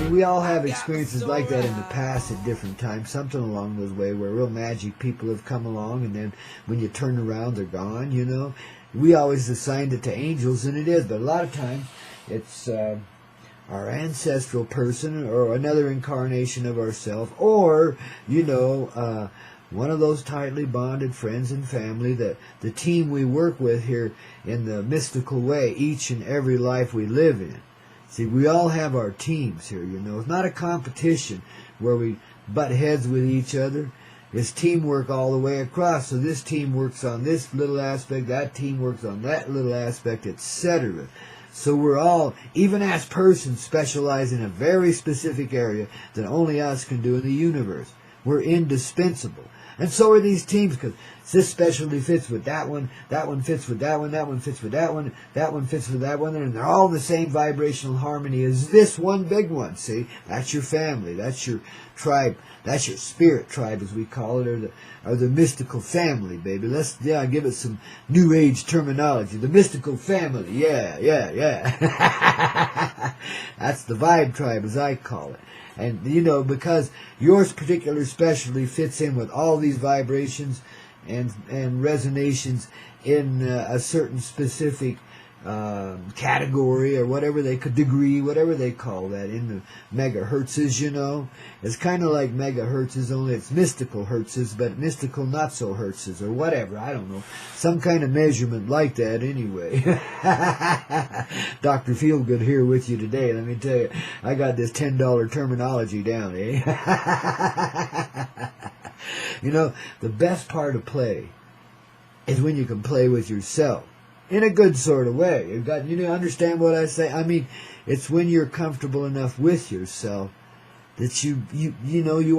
mean, we all have experiences like that in the past at different times, something along those way where real magic people have come along, and then when you turn around, they're gone, you know. We always assigned it to angels, and it is, but a lot of times it's our ancestral person or another incarnation of ourselves, or, you know, one of those tightly bonded friends and family, that the team we work with here in the mystical way, each and every life we live in. See, we all have our teams here, you know. It's not a competition where we butt heads with each other. It's teamwork all the way across. So this team works on this little aspect, that team works on that little aspect, etc. So we're all, even as persons, specialize in a very specific area that only us can do in the universe. We're indispensable. And so are these teams, because this specialty fits with that one fits with that one fits with that one fits with that one, and they're all in the same vibrational harmony as this one big one, see? That's your family, that's your tribe, that's your spirit tribe, as we call it, or the mystical family, baby. Let's, give it some new age terminology. The mystical family, yeah. That's the vibe tribe, as I call it. And, you know, because your particular specialty fits in with all these vibrations and resonations in a certain specific category, or whatever they could, degree, whatever they call that, in the megahertzes, you know. It's kind of like megahertzes, only it's mystical hertzes, but mystical not so hertzes, or whatever, I don't know. Some kind of measurement like that, anyway. Dr. Feelgood here with you today. Let me tell you, I got this $10 terminology down, eh? You know, the best part of play is when you can play with yourself. In a good sort of way. You understand what I say? I mean, it's when you're comfortable enough with yourself that you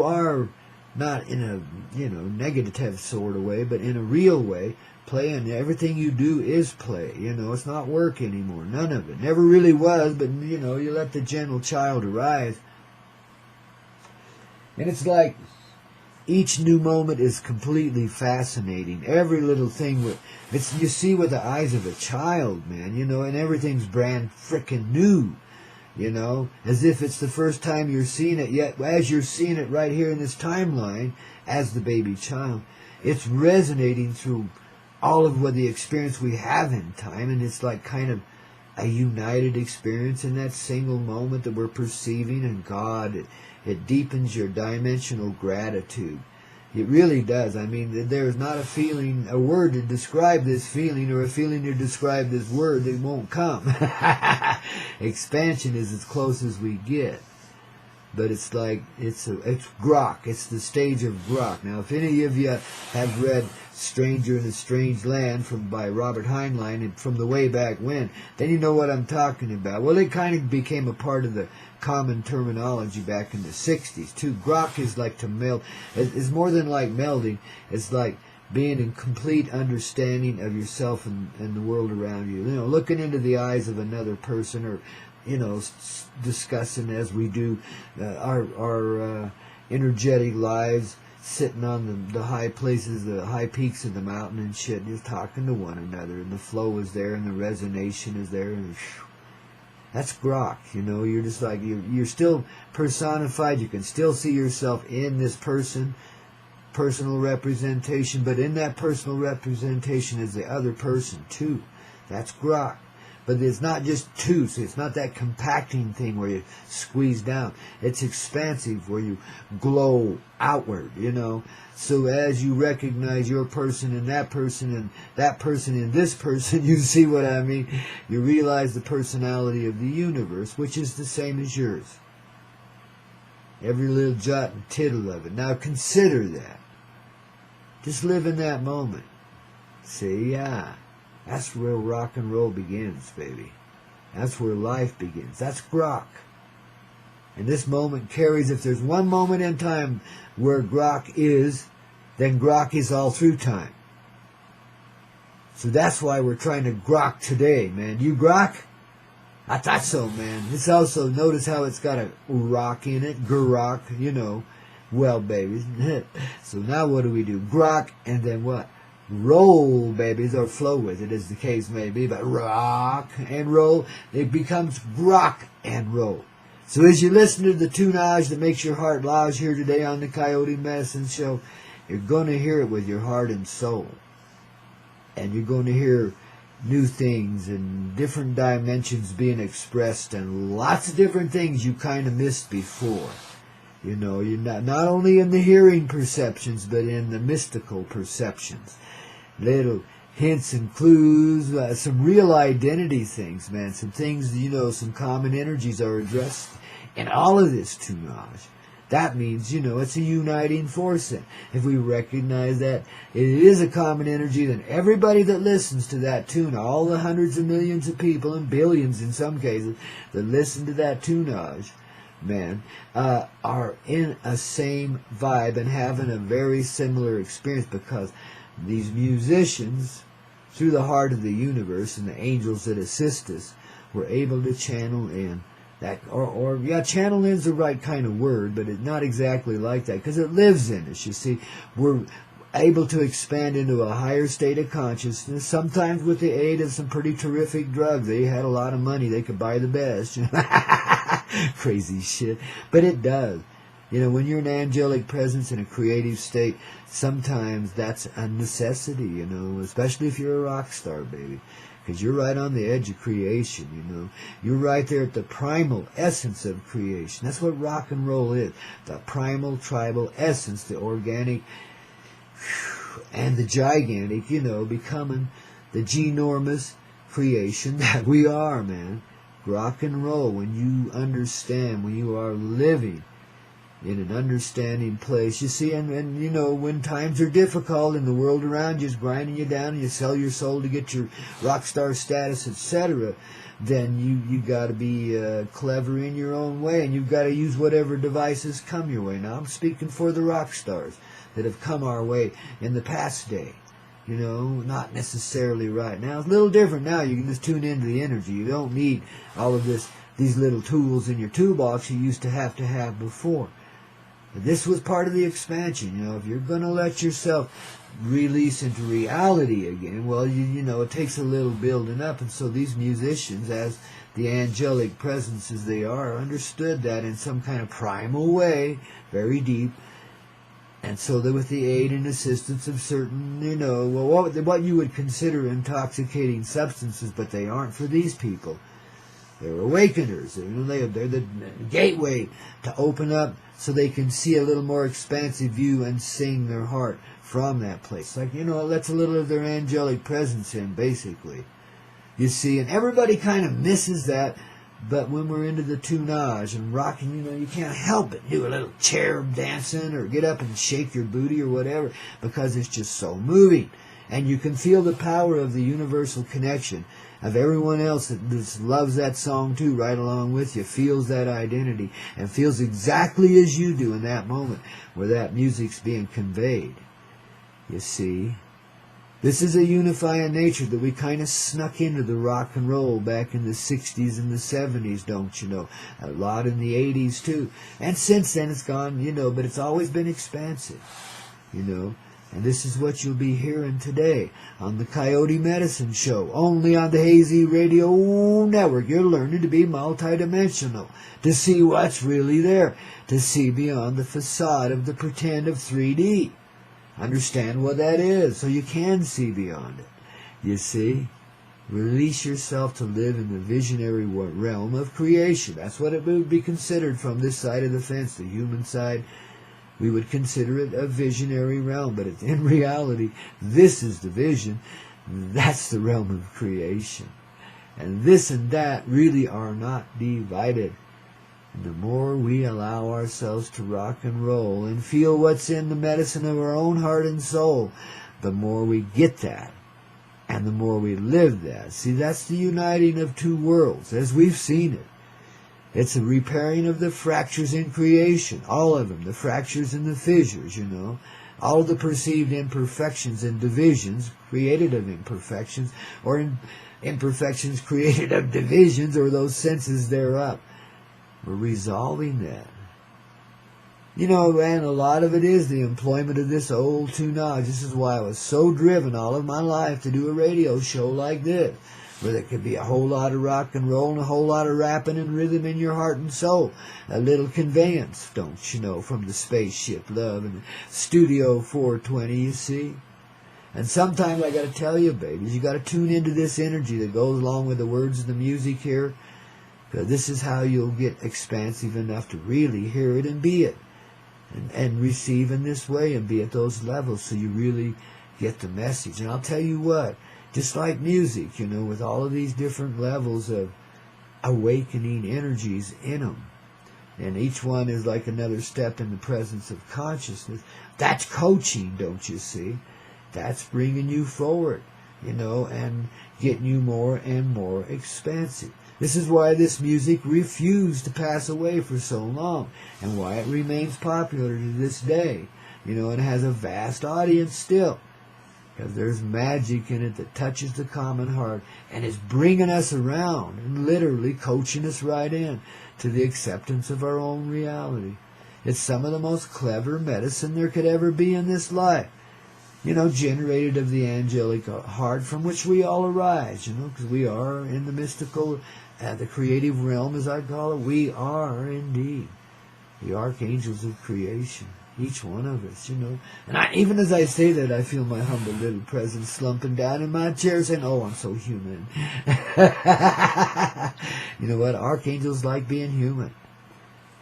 are not in a, negative sort of way, but in a real way, playing. Everything you do is play. You know, it's not work anymore. None of it. Never really was, but, you let the gentle child arise. And it's like, each new moment is completely fascinating. Every little thing, you see with the eyes of a child, man, and everything's brand frickin' new, as if it's the first time you're seeing it, yet as you're seeing it right here in this timeline, as the baby child, it's resonating through all of what the experience we have in time, and it's like kind of a united experience in that single moment that we're perceiving, and God, it deepens your dimensional gratitude. It really does. I mean, there's not a word to describe this feeling, or a feeling to describe this word that won't come. Expansion is as close as we get. But it's like, it's Grok. It's the stage of Grok. Now, if any of you have read Stranger in a Strange Land by Robert Heinlein, and from the way back when, then you know what I'm talking about. Well, it kind of became a part of the common terminology back in the 60s, too. Grok is like to meld. It's more than like melding. It's like being in complete understanding of yourself and the world around you. Looking into the eyes of another person, or discussing, as we do, our energetic lives, sitting on the high places, the high peaks of the mountain and shit, just talking to one another, and the flow is there, and the resonation is there, and that's Grok. You're just like, you're still personified. You can still see yourself in this personal representation, but in that personal representation is the other person too. That's Grok. But it's not just two, so it's not that compacting thing where you squeeze down. It's expansive, where you glow outward, So as you recognize your person and that person and this person, you see what I mean? You realize the personality of the universe, which is the same as yours. Every little jot and tittle of it. Now consider that. Just live in that moment. See, yeah. That's where rock and roll begins, baby. That's where life begins. That's Grok. And this moment carries, if there's one moment in time where Grok is, then Grok is all through time. So that's why we're trying to Grok today, man. You Grok? I thought so, man. It's also, notice how it's got a rock in it, Grok, Well, baby. So now what do we do? Grok, and then what? Roll, babies, or flow with it, as the case may be, but rock and roll, it becomes Grok and roll. So as you listen to the tunage that makes your heart lounge here today on the Coyote Medicine Show, you're going to hear it with your heart and soul. And you're going to hear new things and different dimensions being expressed and lots of different things you kind of missed before. You know, you're not only in the hearing perceptions, but in the mystical perceptions. Little hints and clues, some real identity things, man. Some things, you know, some common energies are addressed in all of this tunage. That means, you know, it's a uniting force. And if we recognize that it is a common energy, then everybody that listens to that tune, all the hundreds of millions of people and billions in some cases that listen to that tunage, man, are in a same vibe and having a very similar experience, because these musicians, through the heart of the universe and the angels that assist us, were able to channel in that, channel in is the right kind of word, but it's not exactly like that, because it lives in us, you see. We're able to expand into a higher state of consciousness, sometimes with the aid of some pretty terrific drugs. They had a lot of money, they could buy the best. Crazy shit. But it does. You know, when you're an angelic presence in a creative state, sometimes that's a necessity, you know, especially if you're a rock star, baby. Because you're right on the edge of creation, you know. You're right there at the primal essence of creation. That's what rock and roll is. The primal, tribal essence, the organic and the gigantic, you know, becoming the ginormous creation that we are, man. Rock and roll, when you understand, when you are living in an understanding place, you see, and you know, when times are difficult and the world around you is grinding you down and you sell your soul to get your rock star status, etc., then you got to be clever in your own way, and you've got to use whatever devices come your way. Now I'm speaking for the rock stars that have come our way in the past day. You know, not necessarily right now. It's a little different now. You can just tune into the energy. You don't need all of these little tools in your toolbox you used to have before. But this was part of the expansion. You know, if you're going to let yourself release into reality again, well, you know, it takes a little building up. And so these musicians, as the angelic presences they are, understood that in some kind of primal way, very deep. And so that with the aid and assistance of certain, you know, well, what you would consider intoxicating substances, but they aren't for these people. They're awakeners. They're the gateway to open up so they can see a little more expansive view and sing their heart from that place. Like, you know, it lets a little of their angelic presence in, basically. You see, and everybody kind of misses that. But when we're into the tunage and rocking, you know, you can't help it. Do a little cherub dancing or get up and shake your booty or whatever, because it's just so moving. And you can feel the power of the universal connection of everyone else that just loves that song too, right along with you, feels that identity and feels exactly as you do in that moment where that music's being conveyed. You see? This is a unifying nature that we kind of snuck into the rock and roll back in the 60s and the 70s, don't you know? A lot in the 80s, too. And since then it's gone, you know, but it's always been expansive, you know. And this is what you'll be hearing today on the Coyote Medicine Show, only on the Hazy Radio Network. You're learning to be multidimensional, to see what's really there, to see beyond the facade of the pretend of 3D. Understand what that is, so you can see beyond it. You see? Release yourself to live in the visionary realm of creation. That's what it would be considered from this side of the fence, the human side. We would consider it a visionary realm, but in reality, this is the vision. That's the realm of creation. And this and that really are not divided. And the more we allow ourselves to rock and roll and feel what's in the medicine of our own heart and soul, the more we get that. And the more we live that. See, that's the uniting of two worlds, as we've seen it. It's a repairing of the fractures in creation, all of them, the fractures and the fissures, you know. All the perceived imperfections and divisions created of imperfections, or imperfections created of divisions, or those senses thereof. We're resolving that. You know, and a lot of it is the employment of this old tunage. This is why I was so driven all of my life to do a radio show like this. where there could be a whole lot of rock and roll and a whole lot of rapping and rhythm in your heart and soul. A little conveyance, don't you know, from the spaceship love and Studio 420, you see. And sometimes I got to tell you, babies, you got to tune into this energy that goes along with the words of the music here. Because this is how you'll get expansive enough to really hear it and be it. And receive in this way and be at those levels so you really get the message. And I'll tell you what, just like music, you know, with all of these different levels of awakening energies in them. And each one is like another step in the presence of consciousness. That's coaching, don't you see? That's bringing you forward, you know, and getting you more and more expansive. This is why this music refused to pass away for so long, and why it remains popular to this day, you know, and has a vast audience still. Because there's magic in it that touches the common heart and is bringing us around and literally coaching us right in to the acceptance of our own reality. It's some of the most clever medicine there could ever be in this life. You know, generated of the angelic heart from which we all arise, you know, because we are in the mystical, the creative realm, as I call it. We are indeed the archangels of creation, each one of us, you know. And even as I say that, I feel my humble little presence slumping down in my chair saying, oh, I'm so human. You know what? Archangels like being human.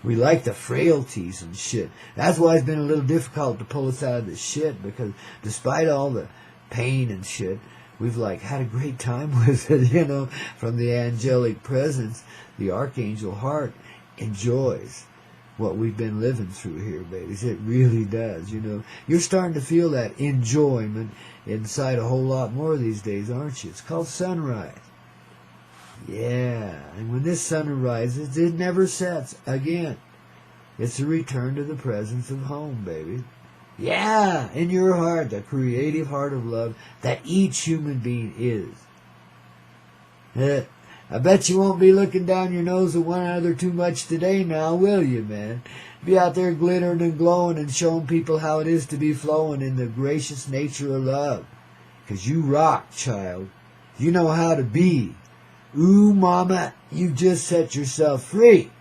We like the frailties and shit. That's why it's been a little difficult to pull us out of the shit, because despite all the pain and shit, we've like had a great time with it, you know, from the angelic presence. The archangel heart enjoys what we've been living through here, babies. It really does, you know. You're starting to feel that enjoyment inside a whole lot more these days, aren't you? It's called sunrise. Yeah, and when this sun arises, it never sets again. It's a return to the presence of home, baby. Yeah, in your heart, the creative heart of love that each human being is. I bet you won't be looking down your nose at one another too much today now, will you, man? Be out there glittering and glowing and showing people how it is to be flowing in the gracious nature of love. 'Cause you rock, child. You know how to be. Ooh, mama, you just set yourself free.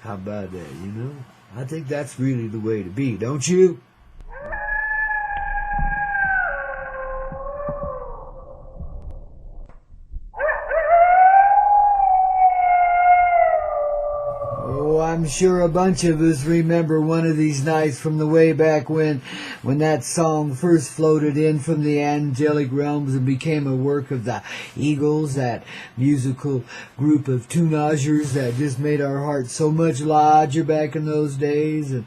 How about that, you know? I think that's really the way to be, don't you? I'm sure a bunch of us remember one of these nights from the way back when that song first floated in from the angelic realms and became a work of the Eagles, that musical group of teenagers that just made our hearts so much larger back in those days and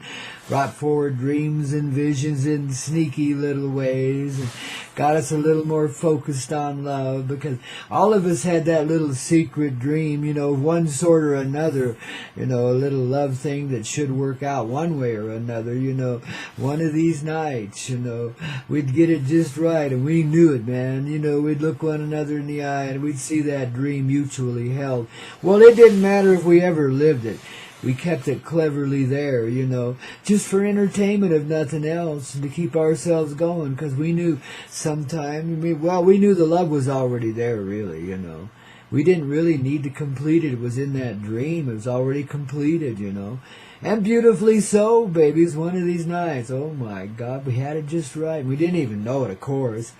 brought forward dreams and visions in sneaky little ways and got us a little more focused on love, because all of us had that little secret dream, you know, one sort or another, you know, a little love thing that should work out one way or another, you know. One of these nights, you know, we'd get it just right, and we knew it, man. You know, we'd look one another in the eye and we'd see that dream mutually held. Well, it didn't matter if we ever lived it. We kept it cleverly there, you know, just for entertainment if nothing else, and to keep ourselves going, because we knew sometime, we knew the love was already there, really, you know. We didn't really need to complete it. It was in that dream. It was already completed, you know. And beautifully so, babies, one of these nights. Oh, my God, we had it just right. We didn't even know it, of course.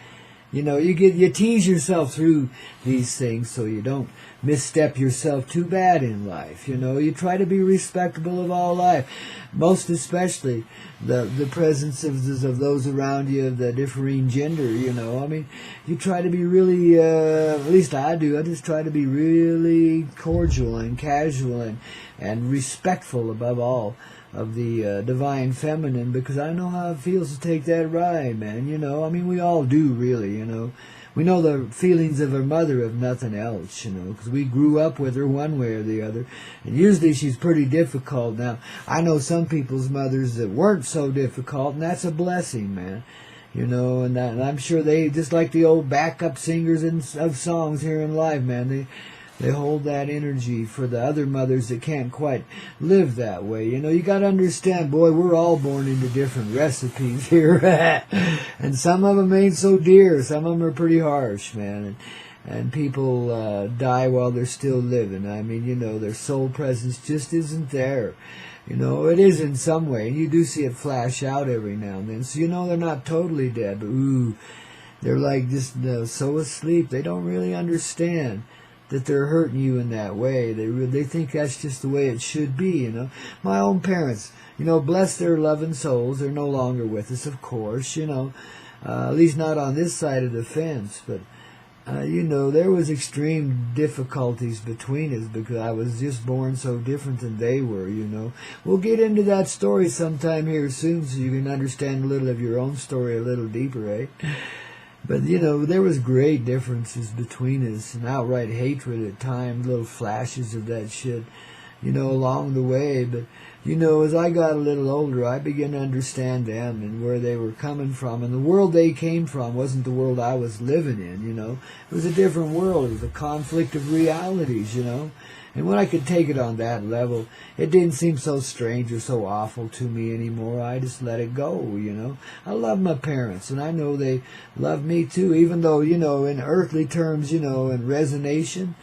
You know, you tease yourself through these things so you don't misstep yourself too bad in life. You know, you try to be respectable of all life, most especially the presence of those around you of the differing gender, you know. I mean, you try to be really, at least I do, I just try to be really cordial and casual and respectful above all of the divine feminine, because I know how it feels to take that ride, man, you know. I mean, we all do, really, you know. We know the feelings of her mother, if nothing else, you know, because we grew up with her one way or the other. And usually she's pretty difficult. Now, I know some people's mothers that weren't so difficult, and that's a blessing, man. You know, and I'm sure they, just like the old backup singers of songs here in life, man, they hold that energy for the other mothers that can't quite live that way. You know, you got to understand, boy, we're all born into different recipes here. And some of them ain't so dear. Some of them are pretty harsh, man. and people die while they're still living. I mean, you know, their soul presence just isn't there. You know, it is in some way, and you do see it flash out every now and then. So you know they're not totally dead, but ooh, they're like just so asleep. They don't really understand that they're hurting you in that way. They think that's just the way it should be, you know. My own parents, you know, bless their loving souls. They're no longer with us, of course, you know. At least not on this side of the fence, but you know, there was extreme difficulties between us because I was just born so different than they were, you know. We'll get into that story sometime here soon so you can understand a little of your own story a little deeper, eh? But, you know, there was great differences between us and outright hatred at times, little flashes of that shit, you know, along the way. But, you know, as I got a little older, I began to understand them and where they were coming from. And the world they came from wasn't the world I was living in, you know. It was a different world. It was a conflict of realities, you know. And when I could take it on that level, it didn't seem so strange or so awful to me anymore. I just let it go, you know. I love my parents, and I know they love me too, even though, you know, in earthly terms, you know, in resonation,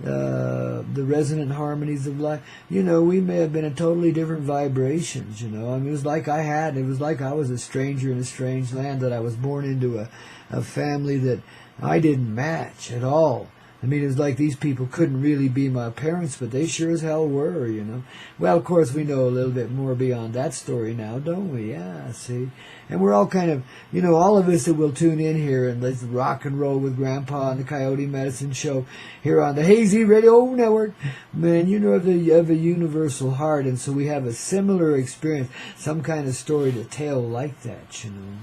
the resonant harmonies of life, you know, we may have been in totally different vibrations, you know. I mean, it was like I was a stranger in a strange land, that I was born into a family that I didn't match at all. I mean, it was like these people couldn't really be my parents, but they sure as hell were, you know. Well, of course, we know a little bit more beyond that story now, don't we? Yeah, see. And we're all kind of, you know, all of us that will tune in here and let's rock and roll with Grandpa and the Coyote Medicine Show here on the Hazy Radio Network. Man, you know, of a universal heart, and so we have a similar experience, some kind of story to tell like that, you know.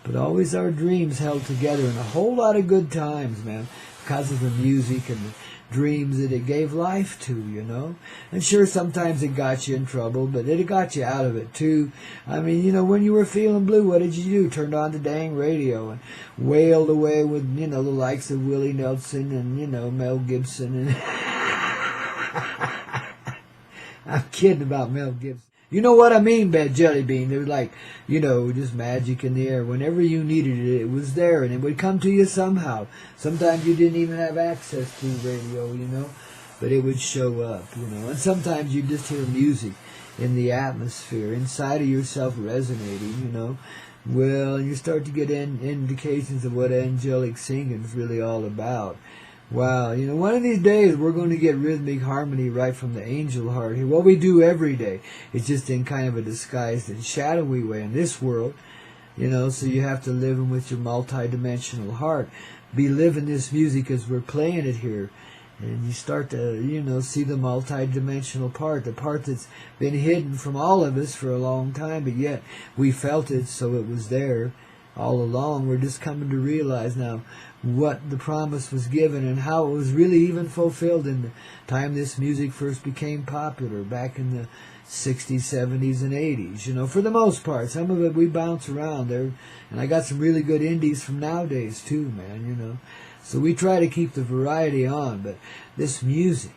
But always our dreams held together and a whole lot of good times, man, because of the music and the dreams that it gave life to, you know. And sure, sometimes it got you in trouble, but it got you out of it, too. I mean, you know, when you were feeling blue, what did you do? Turned on the dang radio and wailed away with, you know, the likes of Willie Nelson and, you know, Mel Gibson. And I'm kidding about Mel Gibson. You know what I mean, Bad Jelly Bean. They were like, you know, just magic in the air. Whenever you needed it, it was there, and it would come to you somehow. Sometimes you didn't even have access to radio, you know, but it would show up, you know. And sometimes you just hear music in the atmosphere, inside of yourself resonating, you know. Well, you start to get indications of what angelic singing is really all about. Wow, you know, one of these days we're going to get rhythmic harmony right from the angel heart here. What we do every day, it's just in kind of a disguised and shadowy way in this world, you know, so you have to live in with your multi-dimensional heart. Be living this music as we're playing it here, and you start to, you know, see the multi-dimensional part, the part that's been hidden from all of us for a long time, but yet we felt it, so it was there all along. We're just coming to realize now what the promise was given and how it was really even fulfilled in the time this music first became popular, back in the 60s, 70s, and 80s. You know, for the most part, some of it we bounce around there, and I got some really good indies from nowadays too, man, you know. So we try to keep the variety on, but this music,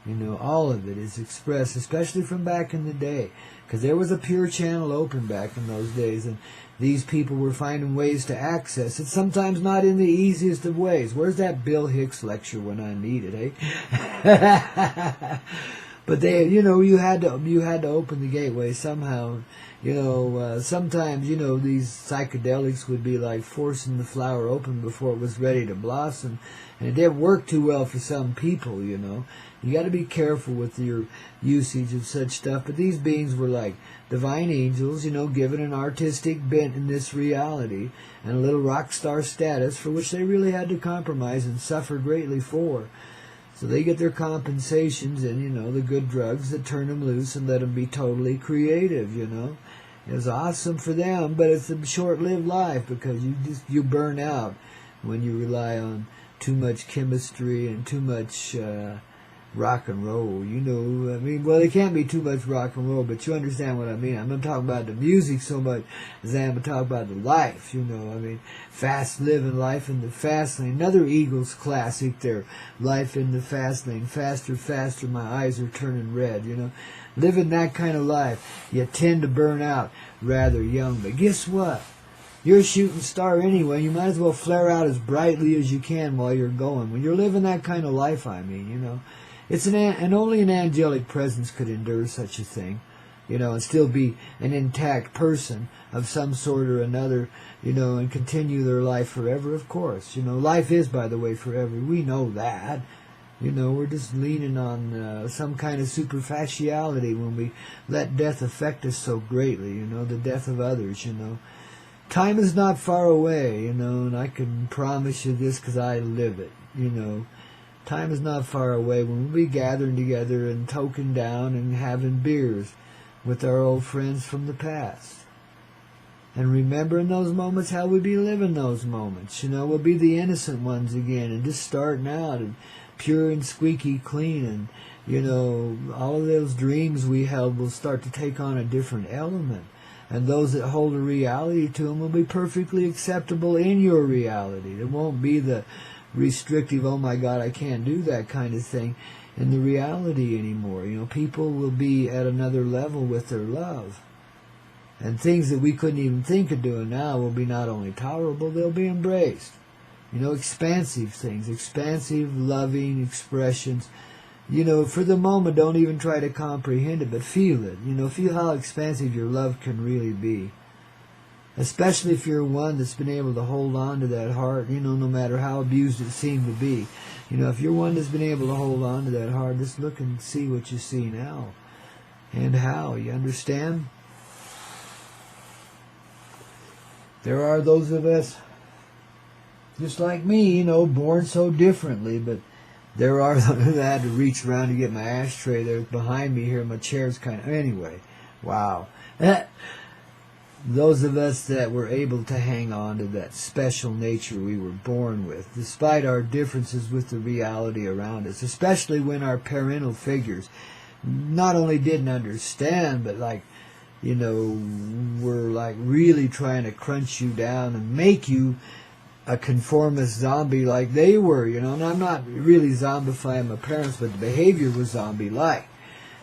you know, all of it is expressed, especially from back in the day, because there was a pure channel open back in those days, and these people were finding ways to access it, sometimes not in the easiest of ways. Where's that Bill Hicks lecture when I need it, eh? But they, you know, you had to open the gateway somehow. You know, sometimes, you know, these psychedelics would be like forcing the flower open before it was ready to blossom, and it didn't work too well for some people, you know. You got to be careful with your usage of such stuff. But these beings were like divine angels, you know, given an artistic bent in this reality and a little rock star status for which they really had to compromise and suffer greatly for. So they get their compensations and, you know, the good drugs that turn them loose and let them be totally creative, you know. It was awesome for them, but it's a short-lived life because you burn out when you rely on too much chemistry and too much rock and roll, you know. I mean, well, it can't be too much rock and roll, but you understand what I mean. I'm not talking about the music so much as I am talking about the life, you know. I mean, fast living, life in the fast lane. Another Eagles classic there, Life in the Fast Lane. Faster, faster, my eyes are turning red, you know. Living that kind of life, you tend to burn out rather young. But guess what? You're a shooting star anyway. You might as well flare out as brightly as you can while you're going. When you're living that kind of life, I mean, you know. It's and only an angelic presence could endure such a thing, you know, and still be an intact person of some sort or another, you know, and continue their life forever, of course. You know, life is, by the way, forever. We know that. You know, we're just leaning on some kind of superficiality when we let death affect us so greatly, you know, the death of others, you know. Time is not far away, you know, and I can promise you this because I live it, you know. Time is not far away when we'll be gathering together and toking down and having beers with our old friends from the past. And remembering those moments, how we'll be living those moments. You know, we'll be the innocent ones again and just starting out and pure and squeaky clean. And, you know, all of those dreams we held will start to take on a different element. And those that hold a reality to them will be perfectly acceptable in your reality. It won't be the restrictive, oh my God, I can't do that kind of thing in the reality anymore. You know, people will be at another level with their love. And things that we couldn't even think of doing now will be not only tolerable, they'll be embraced. You know, expansive things, expansive, loving expressions. You know, for the moment, don't even try to comprehend it, but feel it. You know, feel how expansive your love can really be. Especially if you're one that's been able to hold on to that heart, you know, no matter how abused it seemed to be. You know, if you're one that's been able to hold on to that heart, just look and see what you see now. And how, you understand? There are those of us, just like me, you know, born so differently, but there are those that had to reach around to get my ashtray there behind me here. My chair's kind of, anyway, wow. Those of us that were able to hang on to that special nature we were born with, despite our differences with the reality around us, especially when our parental figures not only didn't understand, but like, you know, were like really trying to crunch you down and make you a conformist zombie like they were, you know. And I'm not really zombifying my parents, but the behavior was zombie-like.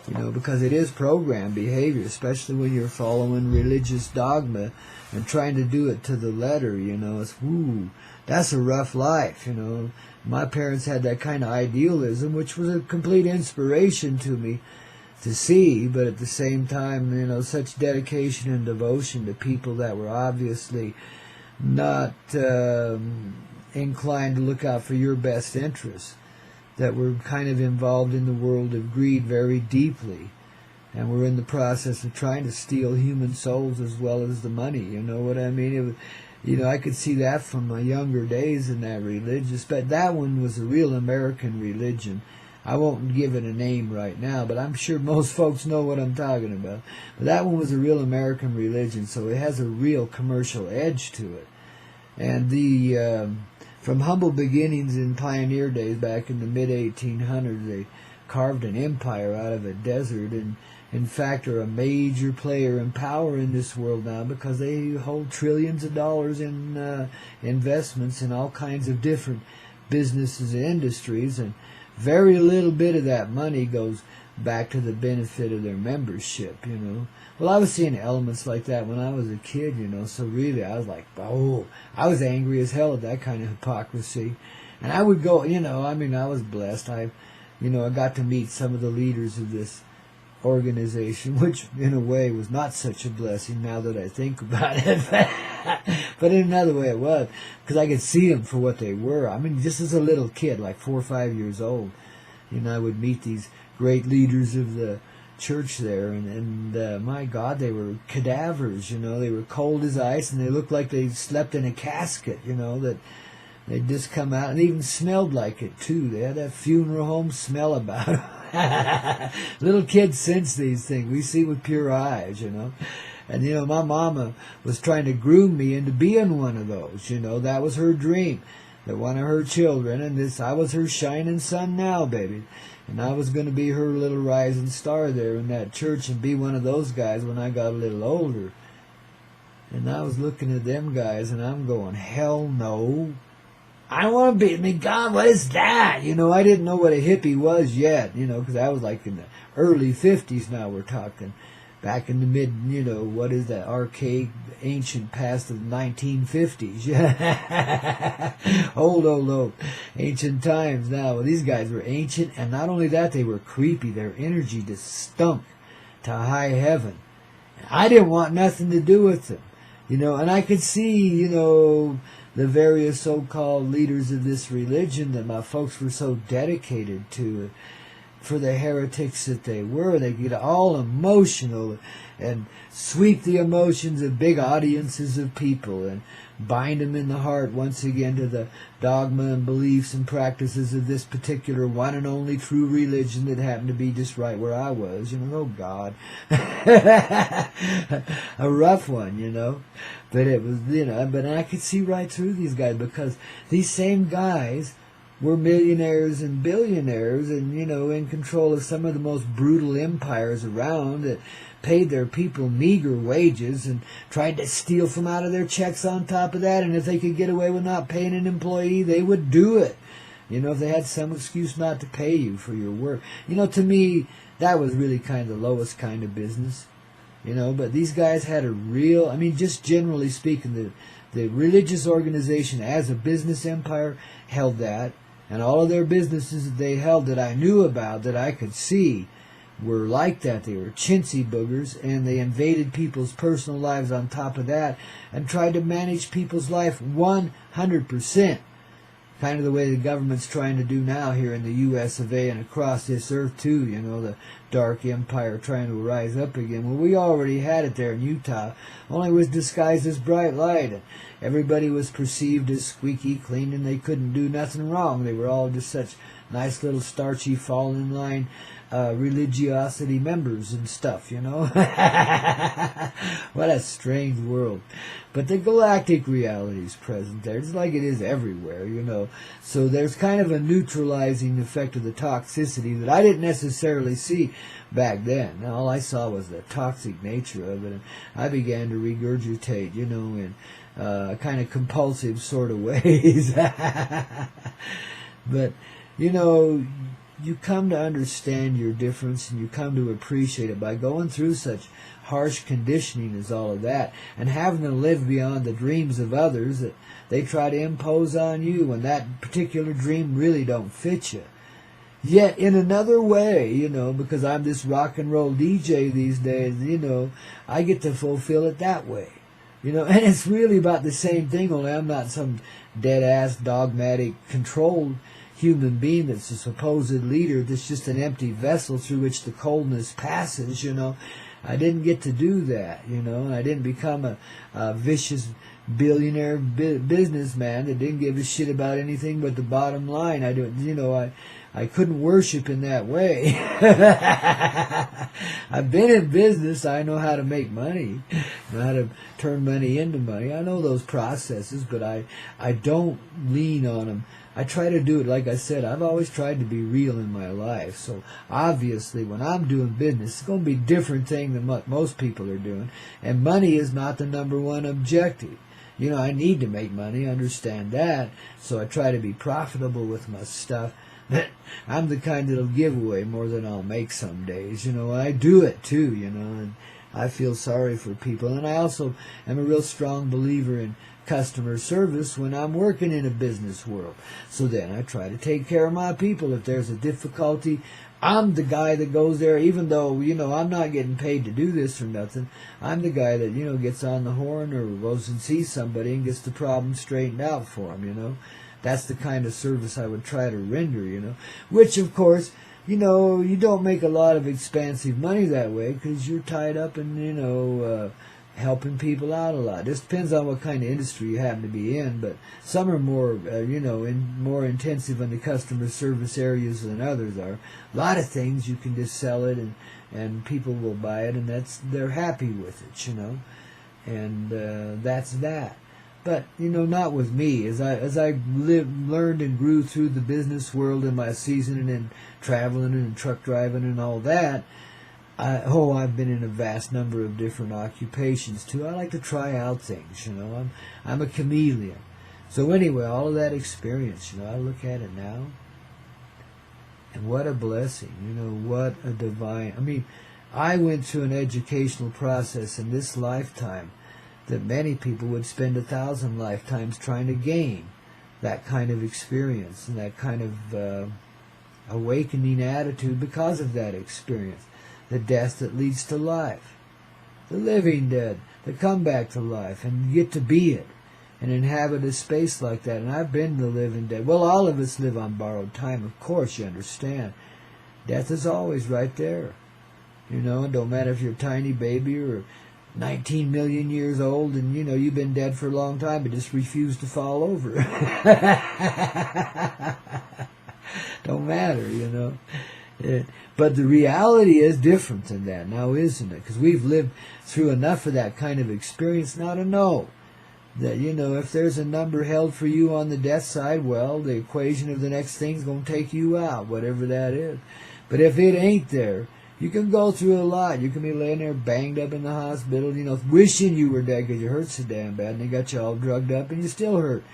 You know, because it is programmed behavior, especially when you're following religious dogma and trying to do it to the letter, you know. It's, whoo, that's a rough life, you know. My parents had that kind of idealism, which was a complete inspiration to me to see, but at the same time, you know, such dedication and devotion to people that were obviously not inclined to look out for your best interests, that were kind of involved in the world of greed very deeply, and we're in the process of trying to steal human souls as well as the money, you know what I mean? It was, you know, I could see that from my younger days in that religious, but that one was a real American religion. I won't give it a name right now, but I'm sure most folks know what I'm talking about. But that one was a real American religion, so it has a real commercial edge to it. And the from humble beginnings in pioneer days back in the mid-1800s, they carved an empire out of a desert, and in fact are a major player in power in this world now because they hold trillions of dollars in investments in all kinds of different businesses and industries, and very little bit of that money goes back to the benefit of their membership, you know. Well, I was seeing elements like that when I was a kid, you know, so really I was like, oh, I was angry as hell at that kind of hypocrisy. And I would go, you know, I mean, I was blessed. I got to meet some of the leaders of this organization, which in a way was not such a blessing now that I think about it. But in another way it was, because I could see them for what they were. I mean, just as a little kid, like 4 or 5 years old, you know, I would meet these great leaders of the church there, and my God, they were cadavers, you know. They were cold as ice, and they looked like they slept in a casket, you know, that they'd just come out, and even smelled like it, too. They had that funeral home smell about them. Little kids sense these things. We see with pure eyes, you know. And, you know, my mama was trying to groom me into being one of those, you know. That was her dream, that one of her children, and I was her shining sun now, baby. And I was going to be her little rising star there in that church and be one of those guys when I got a little older. And I was looking at them guys, and I'm going, hell no. I don't want to be, I mean, God, what is that? You know, I didn't know what a hippie was yet, you know, because I was like in the early 50s now we're talking. back in the mid, what is that, archaic, ancient past of the 1950s. old, ancient times now. Well, these guys were ancient, and not only that, they were creepy. Their energy just stunk to high heaven. I didn't want nothing to do with them, and I could see, the various so-called leaders of this religion that my folks were so dedicated to it. For the heretics that they were, they get all emotional and sweep the emotions of big audiences of people and bind them in the heart once again to the dogma and beliefs and practices of this particular one and only true religion that happened to be just right where I was. Oh God. A rough one, But it was, but I could see right through these guys, because these same guys were millionaires and billionaires and, in control of some of the most brutal empires around that paid their people meager wages and tried to steal from out of their checks on top of that. And if they could get away with not paying an employee, they would do it. If they had some excuse not to pay you for your work. To me, that was really kind of the lowest kind of business. But these guys had a real, just generally speaking, the religious organization as a business empire held that. And all of their businesses that they held that I knew about, that I could see, were like that. They were chintzy boogers, and they invaded people's personal lives on top of that and tried to manage people's life 100%. Kind of the way the government's trying to do now here in the U.S. of A. and across this earth too, the dark empire trying to rise up again. Well, we already had it there in Utah, only it was disguised as bright light, and everybody was perceived as squeaky clean, and they couldn't do nothing wrong. They were all just such nice little starchy, fall in line religiosity members and stuff, What a strange world. But the galactic reality is present there, just like it is everywhere, So there's kind of a neutralizing effect of the toxicity that I didn't necessarily see back then. All I saw was the toxic nature of it, and I began to regurgitate, in kind of compulsive sort of ways. But, you come to understand your difference, and you come to appreciate it by going through such harsh conditioning as all of that, and having to live beyond the dreams of others that they try to impose on you when that particular dream really don't fit you. Yet in another way, because I'm this rock and roll DJ these days, I get to fulfill it that way. And it's really about the same thing, only I'm not some dead-ass, dogmatic, controlled human being that's a supposed leader that's just an empty vessel through which the coldness passes, I didn't get to do that, and I didn't become a vicious billionaire businessman that didn't give a shit about anything but the bottom line. I couldn't worship in that way. I've been in business. I know how to make money, know how to turn money into money. I know those processes, but I don't lean on them. I try to do it, like I said, I've always tried to be real in my life. So obviously when I'm doing business, it's going to be a different thing than what most people are doing. And money is not the number one objective. I need to make money, I understand that. So I try to be profitable with my stuff. But I'm the kind that'll give away more than I'll make some days. I do it too, and I feel sorry for people. And I also am a real strong believer in customer service when I'm working in a business world. So then I try to take care of my people. If there's a difficulty, I'm the guy that goes there, even though, I'm not getting paid to do this or nothing. I'm the guy that, gets on the horn or goes and sees somebody and gets the problem straightened out for them, That's the kind of service I would try to render, Which, of course, you don't make a lot of expansive money that way because you're tied up in, helping people out a lot. This depends on what kind of industry you happen to be in, but some are more, more intensive in the customer service areas than others are. A lot of things you can just sell it and people will buy it, and they're happy with it, and that's that. But not with me. As I learned and grew through the business world in my seasoning and traveling and truck driving and all that. I've been in a vast number of different occupations too. I like to try out things, I'm a chameleon. So anyway, all of that experience, I look at it now, and what a blessing, what a divine. I went through an educational process in this lifetime that many people would spend 1,000 lifetimes trying to gain that kind of experience and that kind of awakening attitude because of that experience. The death that leads to life. The living dead that come back to life and get to be it and inhabit a space like that. And I've been the living dead. Well, all of us live on borrowed time, of course, you understand. Death is always right there. You know, it don't matter if you're a tiny baby or 19 million years old and, you know, you've been dead for a long time but just refuse to fall over. Don't matter, you know. But the reality is different than that now, isn't it? Because we've lived through enough of that kind of experience now to know that, you know, if there's a number held for you on the death side, well, the equation of the next thing's going to take you out, whatever that is. But if it ain't there, you can go through a lot. You can be laying there banged up in the hospital, you know, wishing you were dead because you hurt so damn bad, and they got you all drugged up and you still hurt,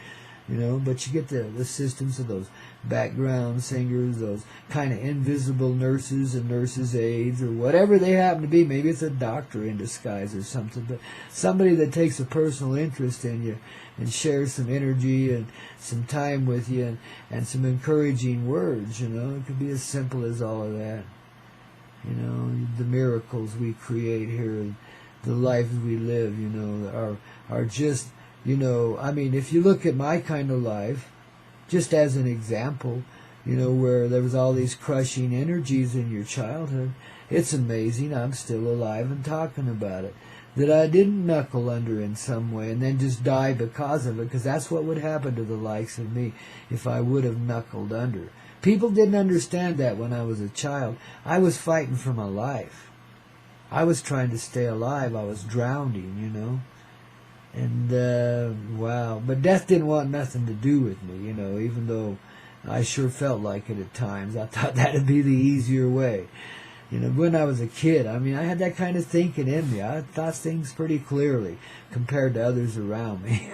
you know. But you get the assistance of those background singers, those kind of invisible nurses and nurses' aides, or whatever they happen to be. Maybe it's a doctor in disguise or something, but somebody that takes a personal interest in you and shares some energy and some time with you and some encouraging words, you know. It could be as simple as all of that. You know, the miracles we create here, the lives we live, you know, are just, you know, I mean, if you look at my kind of life, just as an example, you know, where there was all these crushing energies in your childhood, it's amazing I'm still alive and talking about it. That I didn't knuckle under in some way and then just die because of it, because that's what would happen to the likes of me if I would have knuckled under. People didn't understand that when I was a child. I was fighting for my life. I was trying to stay alive. I was drowning, you know. And, wow. But death didn't want nothing to do with me, you know, even though I sure felt like it at times. I thought that'd be the easier way. You know, when I was a kid, I mean, I had that kind of thinking in me. I thought things pretty clearly compared to others around me.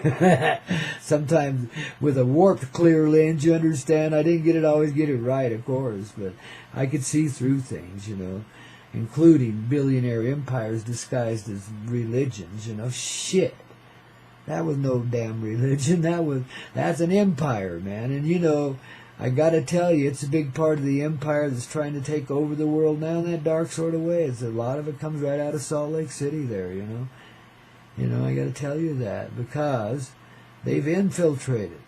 Sometimes with a warped clear lens, you understand. I didn't always get it right, of course, but I could see through things, you know, including billionaire empires disguised as religions, you know. Shit. That was no damn religion. That's an empire, man. And, you know, I got to tell you, it's a big part of the empire that's trying to take over the world now in that dark sort of way. A lot of it comes right out of Salt Lake City there, you know. You know, I got to tell you that because they've infiltrated,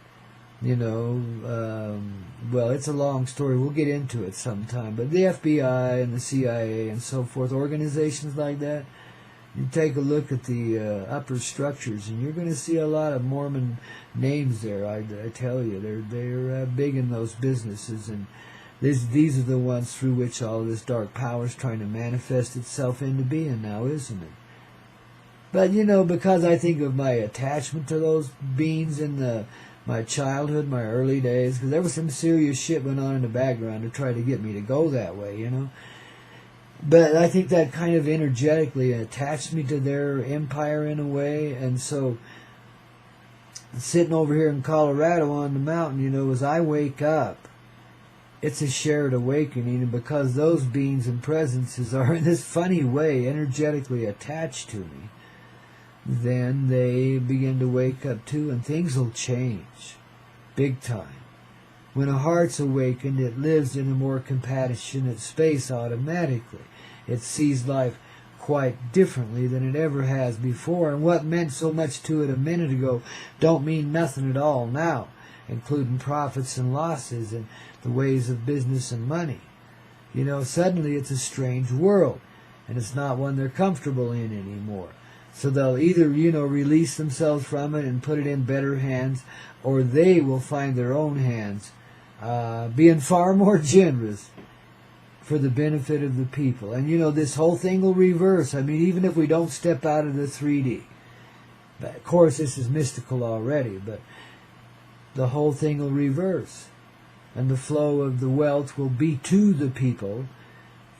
you know. Well, it's a long story. We'll get into it sometime. But the FBI and the CIA and so forth, organizations like that, you take a look at the upper structures, and you're going to see a lot of Mormon names there. I tell you, they're big in those businesses, and these are the ones through which all this dark power is trying to manifest itself into being now, isn't it? But you know, because I think of my attachment to those beings in my childhood, my early days, because there was some serious shit went on in the background to try to get me to go that way, you know. But I think that kind of energetically attached me to their empire in a way. And so sitting over here in Colorado on the mountain, you know, as I wake up, it's a shared awakening. And because those beings and presences are in this funny way energetically attached to me, then they begin to wake up too, and things will change big time. When a heart's awakened, it lives in a more compassionate space automatically. It sees life quite differently than it ever has before. And what meant so much to it a minute ago don't mean nothing at all now, including profits and losses and the ways of business and money. You know, suddenly it's a strange world, and it's not one they're comfortable in anymore. So they'll either, you know, release themselves from it and put it in better hands, or they will find their own hands being far more generous for the benefit of the people. And, you know, this whole thing will reverse. I mean, even if we don't step out of the 3D. But of course, this is mystical already, but the whole thing will reverse. And the flow of the wealth will be to the people,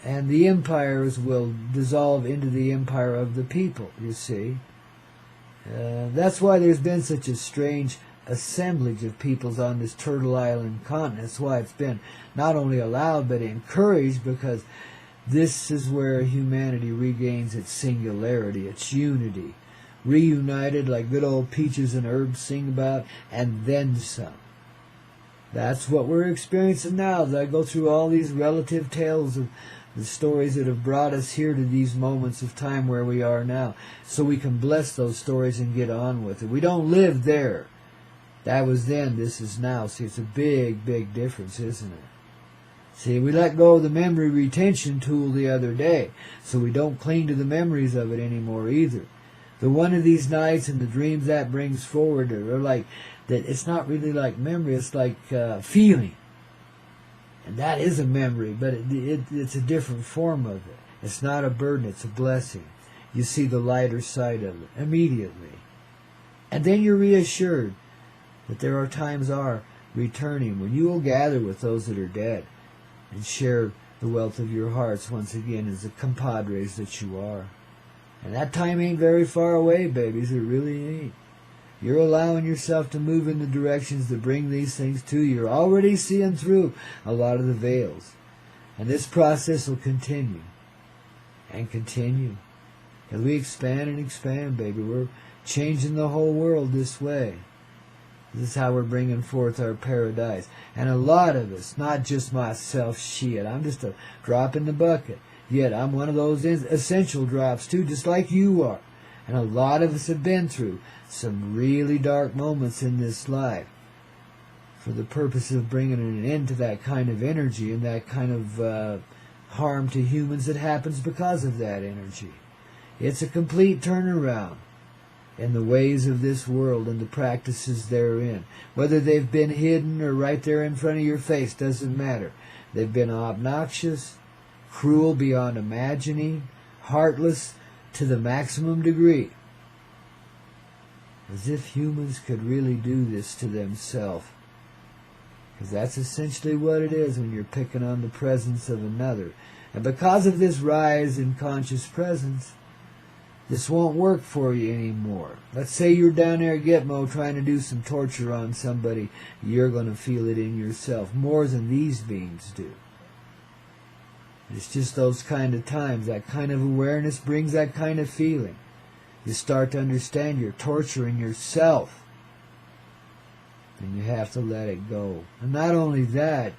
and the empires will dissolve into the empire of the people, you see. That's why there's been such a strange assemblage of peoples on this Turtle Island continent. That's why it's been not only allowed but encouraged, because This is where humanity regains its singularity, its unity, reunited like good old peaches and herbs sing about, and then some. That's what we're experiencing now as I go through all these relative tales of the stories that have brought us here to these moments of time where we are now, so we can bless those stories and get on with it. We don't live there. That was then, this is now. See, it's a big, big difference, isn't it? See, we let go of the memory retention tool the other day, so we don't cling to the memories of it anymore either. The one of these nights and the dreams that brings forward are like, that it's not really like memory, it's like feeling. And that is a memory, but it's a different form of it. It's not a burden, it's a blessing. You see the lighter side of it immediately. And then you're reassured that there are times returning when you will gather with those that are dead and share the wealth of your hearts once again as the compadres that you are. And that time ain't very far away, babies. It really ain't. You're allowing yourself to move in the directions that bring these things to you. You're already seeing through a lot of the veils. And this process will continue and continue. As we expand and expand, baby, we're changing the whole world this way. This is how we're bringing forth our paradise. And a lot of us, not just myself, shit, I'm just a drop in the bucket. Yet I'm one of those essential drops too, just like you are. And a lot of us have been through some really dark moments in this life for the purpose of bringing an end to that kind of energy and that kind of harm to humans that happens because of that energy. It's a complete turnaround in the ways of this world and the practices therein. Whether they've been hidden or right there in front of your face doesn't matter. They've been obnoxious, cruel beyond imagining, heartless to the maximum degree. As if humans could really do this to themselves. Because that's essentially what it is when you're picking on the presence of another. And because of this rise in conscious presence, this won't work for you anymore. Let's say you're down there at Gitmo trying to do some torture on somebody. You're going to feel it in yourself more than these beings do. It's just those kind of times. That kind of awareness brings that kind of feeling. You start to understand you're torturing yourself. And you have to let it go. And not only that,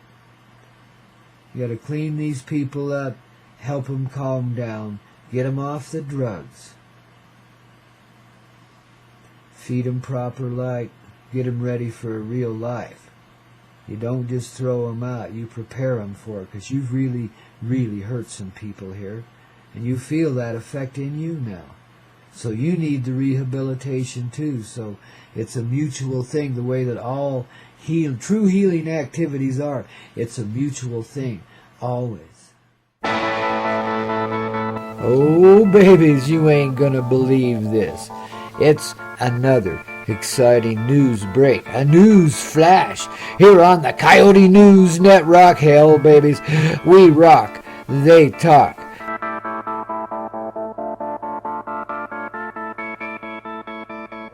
you got to clean these people up, help them calm down, get them off the drugs. Feed them proper light, get them ready for a real life. You don't just throw them out, you prepare them for it, because you've really, really hurt some people here. And you feel that effect in you now. So you need the rehabilitation too. So it's a mutual thing, the way that all true healing activities are. It's a mutual thing, always. Oh, babies, you ain't gonna believe this. It's another exciting news break, a news flash, here on the Coyote News Network. Hell, babies, we rock, they talk.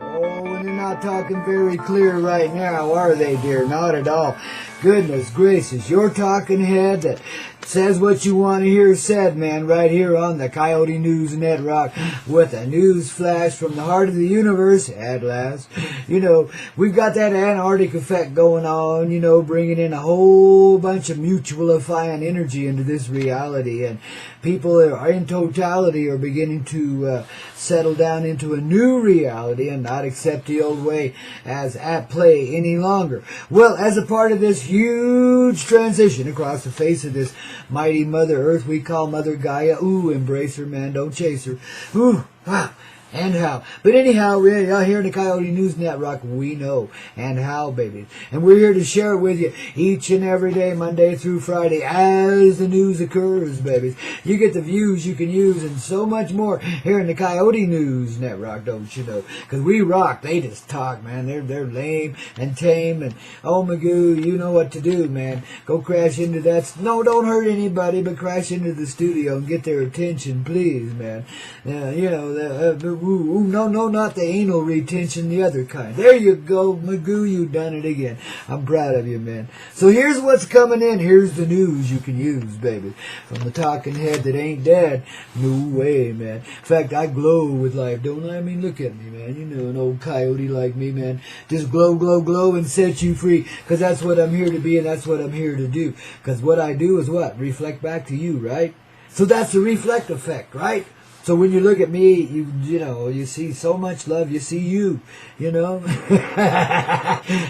Oh, and they're not talking very clear right now, are they, dear? Not at all. Goodness gracious, your talking head that says what you want to hear said, man, right here on the Coyote News Network with a news flash from the heart of the universe at last. You know, we've got that Antarctic effect going on, you know, bringing in a whole bunch of mutualifying energy into this reality, and people are in totality are beginning to settle down into a new reality and not accept the old way as at play any longer. Well, as a part of this huge transition across the face of this mighty Mother Earth we call Mother Gaia. Ooh, embrace her, man, don't chase her. Ooh, wow. And how. But anyhow, we're out here in the Coyote News Network, we know and how, baby. And we're here to share it with you each and every day, Monday through Friday, as the news occurs, baby. You get the views you can use and so much more here in the Coyote News Network, don't you know? Because we rock, they just talk, man. They're lame and tame and oh my goo, you know what to do, man. Go crash into that. No, don't hurt anybody, but crash into the studio and get their attention, please, man. You know, Ooh, no, not the anal retention, the other kind. There you go, Magoo, you done it again. I'm proud of you, man. So here's what's coming in. Here's the news you can use, baby. From the talking head that ain't dead. No way, man. In fact, I glow with life, don't I? I mean, look at me, man. You know, an old coyote like me, man. Just glow, glow, glow and set you free. Because that's what I'm here to be and that's what I'm here to do. Because what I do is what? Reflect back to you, right? So that's the reflect effect, right? So when you look at me, you know, you see so much love, you see you know.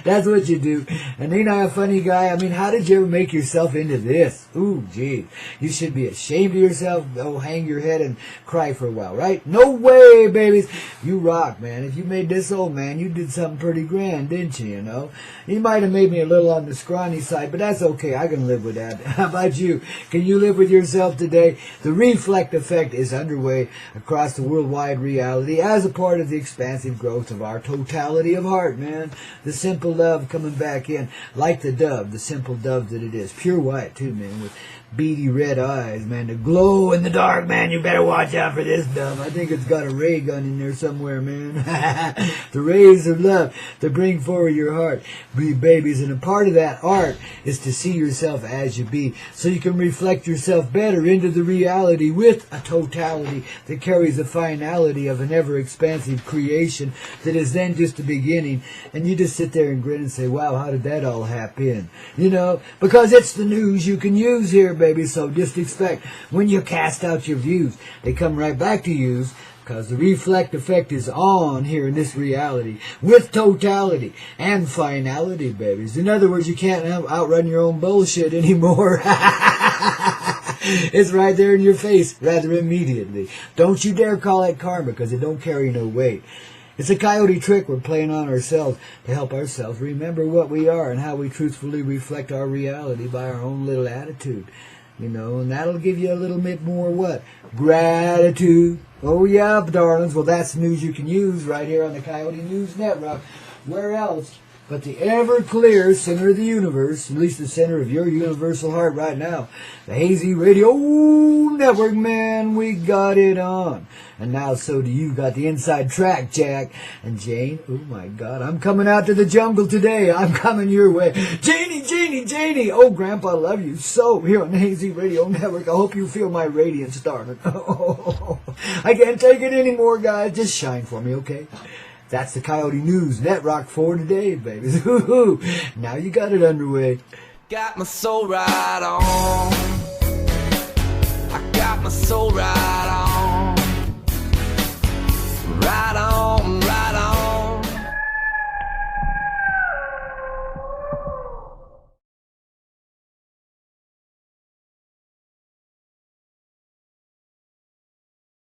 That's what you do. And ain't I a funny guy? I mean, how did you ever make yourself into this? Ooh, gee. You should be ashamed of yourself. Oh, hang your head and cry for a while, right? No way, babies. You rock, man. If you made this old man, you did something pretty grand, didn't you, you know? You might have made me a little on the scrawny side, but that's okay. I can live with that. How about you? Can you live with yourself today? The reflect effect is underway across the worldwide reality as a part of the expansive growth of our totality of heart, man. The simple love coming back in like the dove, the simple dove that it is. Pure white, too, man, with beady red eyes, man. To glow in the dark, man. You better watch out for this dove. I think it's got a ray gun in there somewhere, man. The rays of love to bring forward your heart, babies. And a part of that art is to see yourself as you be, so you can reflect yourself better into the reality with a totality that carries the finality of an ever-expansive creation that is then just the beginning. And you just sit there and grin and say, wow, how did that all happen? You know, because it's the news you can use here, baby. So just expect when you cast out your views, they come right back to you, because the reflect effect is on here in this reality with totality and finality, babies. In other words, you can't outrun your own bullshit anymore. It's right there in your face rather immediately. Don't you dare call it karma, because it don't carry no weight. It's a coyote trick we're playing on ourselves to help ourselves remember what we are and how we truthfully reflect our reality by our own little attitude. You know, and that'll give you a little bit more what? Gratitude. Oh, yeah, darlings. Well, that's news you can use right here on the Coyote News Network. Where else but the ever-clear center of the universe, at least the center of your universal heart right now, the Hazy Radio Network, man, we got it on. And now so do you. Got the inside track, Jack. And Jane, oh my God, I'm coming out to the jungle today. I'm coming your way. Janie, oh, Grandpa, love you so here on the Hazy Radio Network. I hope you feel my radiance, darling. I can't take it anymore, guys. Just shine for me, okay? That's the Coyote News Network for today, babies. Now you got it underway. Got my soul right on. I got my soul right on.